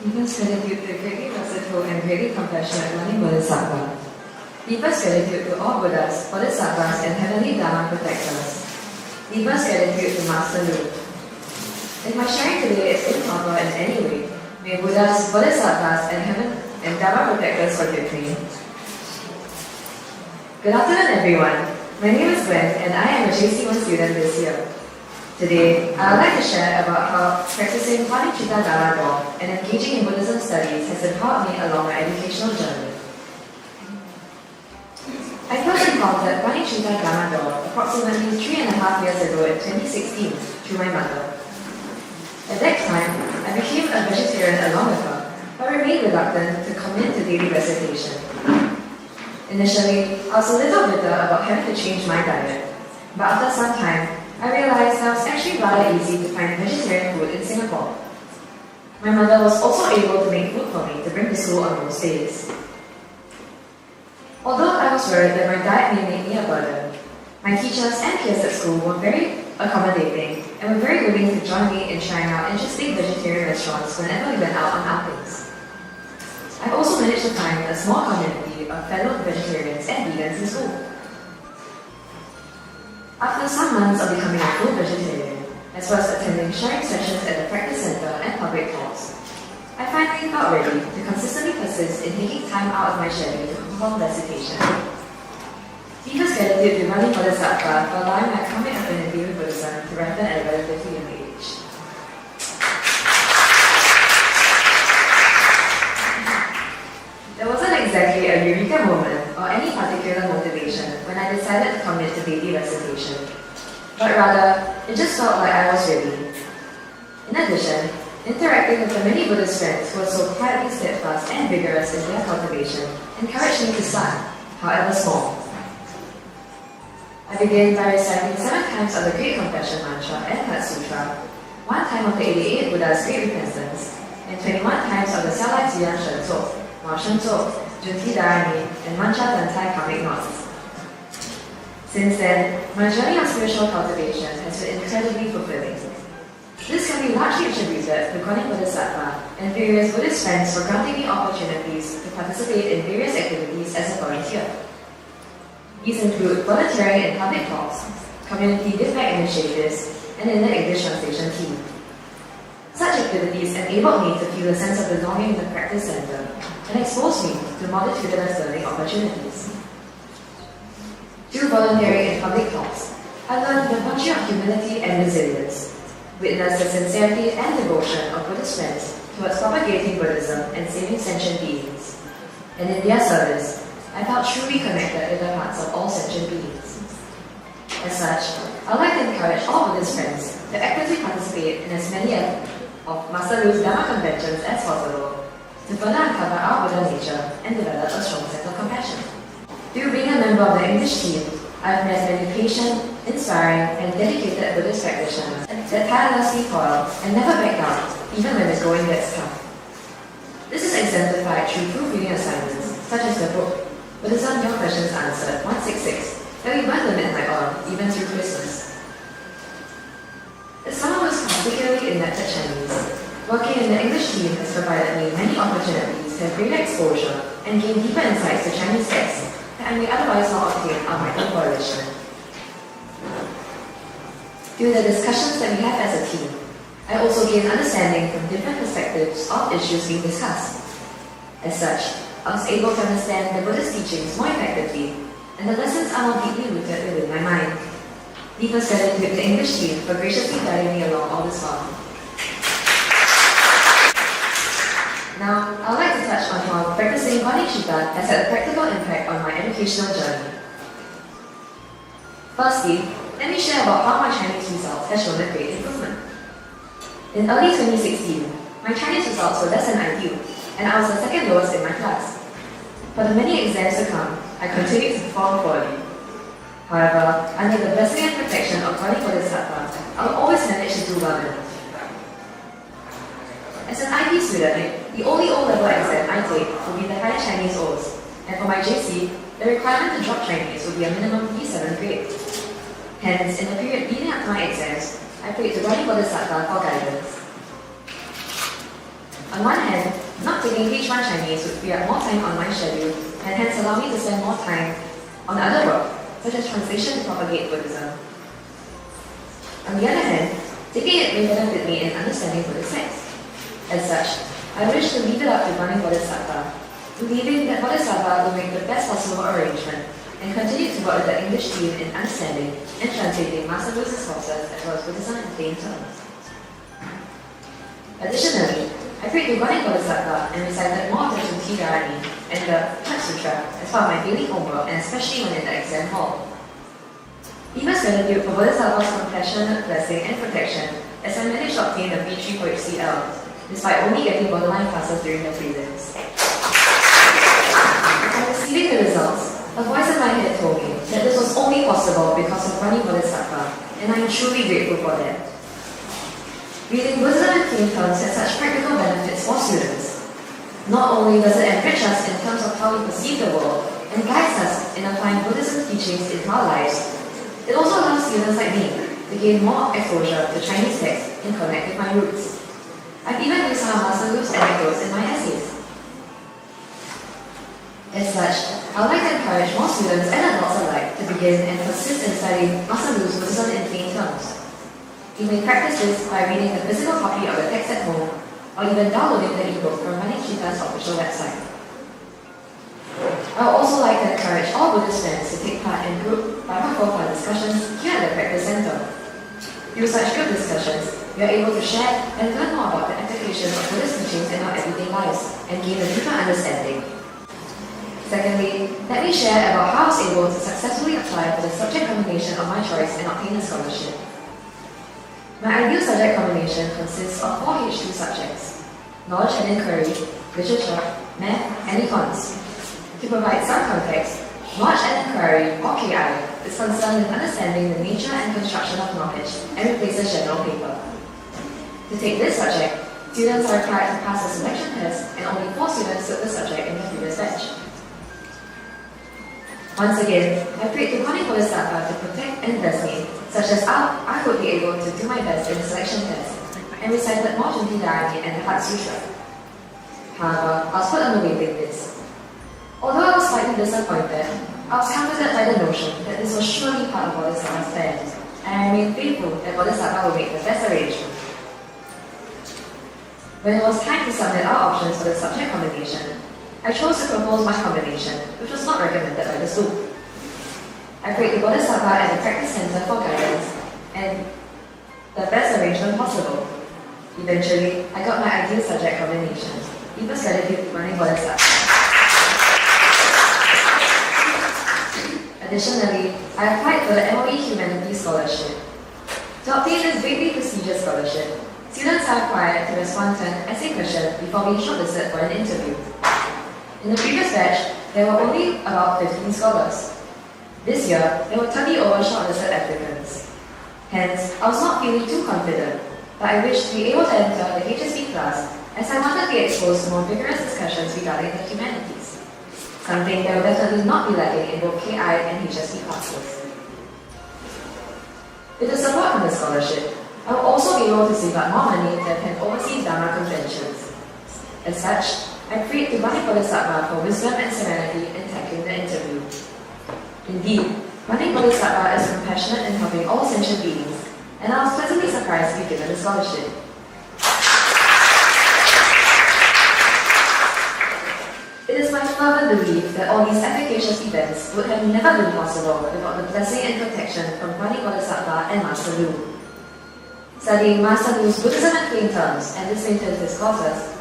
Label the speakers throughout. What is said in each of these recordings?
Speaker 1: Deepest gratitude to greatly merciful and greatly compassionate loving Bodhisattva. Deepest gratitude to all Buddhas, Bodhisattvas, and heavenly Dharma protectors. Deepest gratitude to Master Lu. If my sharing today is improper in any way, may Buddhas, Bodhisattvas, and heaven and Dharma protectors forgive me. Good afternoon, everyone. My name is Gwen, and I am a JC1 student this year. Today, I would like to share about how practicing Paniccitta Dharma Law and engaging in Buddhism studies has empowered me along my educational journey. I first encountered Paniccitta Dharma Law approximately 3.5 years ago in 2016 through my mother. At that time, I became a vegetarian along with her, but remained reluctant to commit to daily recitation. Initially, I was a little bitter about having to change my diet, but after some time, I realized that it was actually rather easy to find vegetarian food in Singapore. My mother was also able to make food for me to bring to school on most days. Although I was worried that my diet may make me a burden, my teachers and peers at school were very accommodating and were very willing to join me in trying out interesting vegetarian restaurants whenever we went out on outings. I also managed to find a small community of fellow vegetarians and vegans in school. After some months of becoming a full vegetarian, as well as attending sharing sessions at the practice center and public talks, I finally felt ready to consistently persist in taking time out of my schedule to perform recitation. Deepest gratitude to Mani Bodhisattva for allowing my karmic affinity with Buddhism to ripen at a relatively young age. There wasn't exactly a eureka moment or any particular motivation when I decided to commit to daily recitation, but rather, it just felt like I was ready. In addition, interacting with the many Buddhist friends who were so quietly steadfast and vigorous in their cultivation encouraged me to start, however small. I began by reciting 7 times of the Great Compassion Mantra and Heart Sutra, 1 time of the 88 Buddha's Great Repentance, and 21 times of the Xiao Lai Ziyang Shen Zuo, Mao Shen Zuo, Junti Dharani, and Mancha Dantai karmic knots. Since then, my journey of spiritual cultivation has been incredibly fulfilling. This can be largely attributed to Guanyin Bodhisattva and various Buddhist friends for granting me opportunities to participate in various activities as a volunteer. These include volunteering in public talks, community give-back initiatives, and in the English translation team. Such activities enabled me to feel a sense of belonging in the practice center and exposed me to multitudinous learning opportunities. Through volunteering in public talks, I learned the virtue of humility and resilience, witnessed the sincerity and devotion of Buddhist friends towards propagating Buddhism and saving sentient beings. And in their service, I felt truly connected with the hearts of all sentient beings. As such, I would like to encourage all Buddhist friends to actively participate in as many of Master Lu's Dharma conventions as possible to further uncover our Buddha nature and develop a strong sense of compassion. Through being a member of the English team, I have met many patient, inspiring, and dedicated Buddhist practitioners that tirelessly toil and never back down, even when the going gets tough. This is exemplified through proofreading assignments, such as the book Buddhism Your Questions Answered 166, that we burn the midnight on, even through Christmas. As someone who is particularly inept at Chinese, working in the English team has provided me many opportunities to have greater exposure and gain deeper insights to Chinese texts that I may otherwise not obtain on my own volition. Through the discussions that we have as a team, I also gain understanding from different perspectives of issues being discussed. As such, I was able to understand the Buddhist teachings more effectively, and the lessons are more deeply rooted within my mind. Deepest gratitude to the English team for graciously guiding me along all this while. Now, I would like to touch on how practicing Paniccitta has had a practical impact on my educational journey. Firstly, let me share about how my Chinese results have shown a great improvement. In early 2016, my Chinese results were less than ideal, and I was the second lowest in my class. For the many exams to come, I continued to perform poorly. However, under the blessing and protection of Guanyin Bodhisattva, I will always manage to do well enough. As an IB student, the only O-level exam I take will be the higher Chinese O's, and for my JC, the requirement to drop Chinese will be a minimum B7 grade. Hence, in the period leading up to my exams, I prayed to Guanyin Bodhisattva for guidance. On On one hand, not taking H1 Chinese would free up more time on my schedule and hence allow me to spend more time on other work, such as translation to propagate Buddhism. On the other hand, taking it may benefit me in understanding Buddhist texts. As such, I wish to leave it up to running Bodhisattva, believing that Bodhisattva will make the best possible arrangement and continue to work with the English team in understanding and translating Master Lu's courses as well as Buddhism in plain terms. Additionally, I prayed to running Bodhisattva and recited more of the Shuti-dharani and the Heart Sutra as part of my daily homework and especially when in the exam hall. Deepest gratitude for Bodhisattva's compassionate blessing and protection as I managed to obtain a B3 for HCL, despite only getting borderline passes during the prelims. Upon receiving the results, a voice in my head told me that this was only possible because of running Bodhisattva, and I am truly grateful for that. Reading Buddhism in plain terms has such practical benefits for students. Not only does it enrich us in terms of how we perceive the world and guides us in applying Buddhism teachings into our lives, it also allows students like me to gain more exposure to Chinese texts and connect with my roots. I've even used some of Master Lu's anecdotes in my essays. As such, I would like to encourage more students and adults alike to begin and persist in studying Master Lu's Buddhism in plain terms. You may practice this by reading the physical copy of the text at home, or even downloading the ebook from Running Cheetah's official website. I would also like to encourage all Buddhist friends to take part in group Bible profile discussions here at the Practice Center. Through such group discussions, we are able to share and learn more about the application of Buddhist teachings in our everyday lives and gain a deeper understanding. Secondly, let me share about how I was able to successfully apply for the subject combination of my choice and obtain a scholarship. My ideal subject combination consists of 4 H2 subjects: Knowledge and Inquiry, Literature, Math, and Econs. To provide some context, Knowledge and Inquiry, or KI, is concerned with understanding the nature and construction of knowledge and replaces general paper. To take this subject, students are required to pass a selection test and only 4 students took the subject in the previous batch. Once again, I prayed to Holy Bodhisattva to protect and bless me, such as I would be able to do my best in the selection test, and recited more Shuti-dharani and the Heart Sutra. However, I was put on the waiting list. Although I was slightly disappointed, I was comforted by the notion that this was surely part of Bodhisattva's plan, and I remained faithful that Bodhisattva would make the best arrangement. When it was time to submit our options for the subject combination, I chose to propose my combination, which was not recommended by the school. I prayed to Bodhisattva at the Practice Center for guidance and the best arrangement possible. Eventually, I got my ideal subject combination. Deepest gratitude to running Bodhisattva. Additionally, I applied for the MOE Humanities Scholarship. To obtain this greatly prestigious scholarship, students are required to respond to an essay question before being shortlisted for an interview. In the previous batch, there were only about 15 scholars. This year, there were 30 over shortlisted applicants. Hence, I was not feeling too confident, but I wished to be able to enter the HSP class as I wanted to be exposed to more vigorous discussions regarding the humanities, something that will definitely not be lacking in both KI and HSP classes. With the support from the scholarship, I will also be able to save up more money to attend overseas Dharma conventions. As such, I prayed to Bani Bodhisattva for wisdom and serenity in tackling the interview. Indeed, Bani Bodhisattva is compassionate in helping all sentient beings, and I was pleasantly surprised to be given the scholarship. It is my fervent belief that all these efficacious events would have never been possible without the blessing and protection from Bani Bodhisattva and Master Lu. Studying Master Lu's Buddhism in plain terms and listening to his courses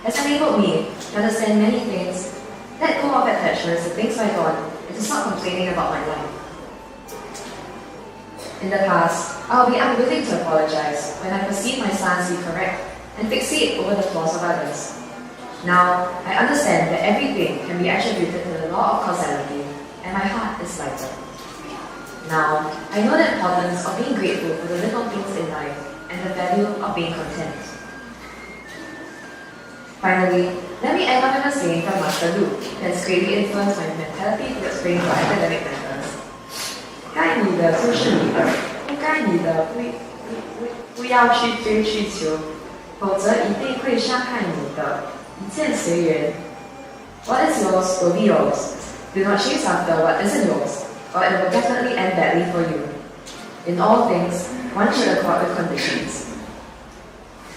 Speaker 1: has enabled me to understand many things, let go of attachments to things by God, and to stop complaining about my life. In the past, I will be unwilling to apologize when I perceive my stance to be correct and fixate over the flaws of others. Now, I understand that everything can be attributed to the law of causality, and my heart is lighter. Now, I know the importance of being grateful for the little things in life and the value of being content. Finally, let me end up with a saying from Master Lu that has greatly influenced my mentality towards praying for academic matters. 该你的就是你的，不该你的不要去追去求，否则一定会伤害你的。一切随缘。What is yours will be yours. Do not chase after what isn't yours, or it will definitely end badly for you. In all things, one should accord with conditions.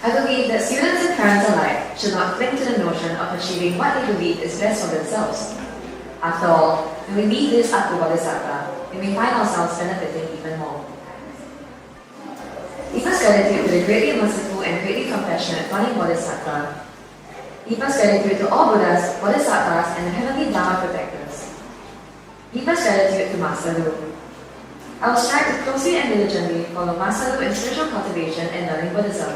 Speaker 1: I believe that students and parents alike should not cling to the notion of achieving what they believe is best for themselves. After all, when we leave this up to Bodhisattva, we may find ourselves benefiting even more. Deepest gratitude to the greatly merciful and greatly compassionate Guanyin Bodhisattva. Deepest gratitude to all Buddhas, Bodhisattvas, and the heavenly Dharma protectors. Deepest gratitude to Master Lu. I will strive to closely and diligently follow Master Lu in spiritual cultivation and learning Buddhism.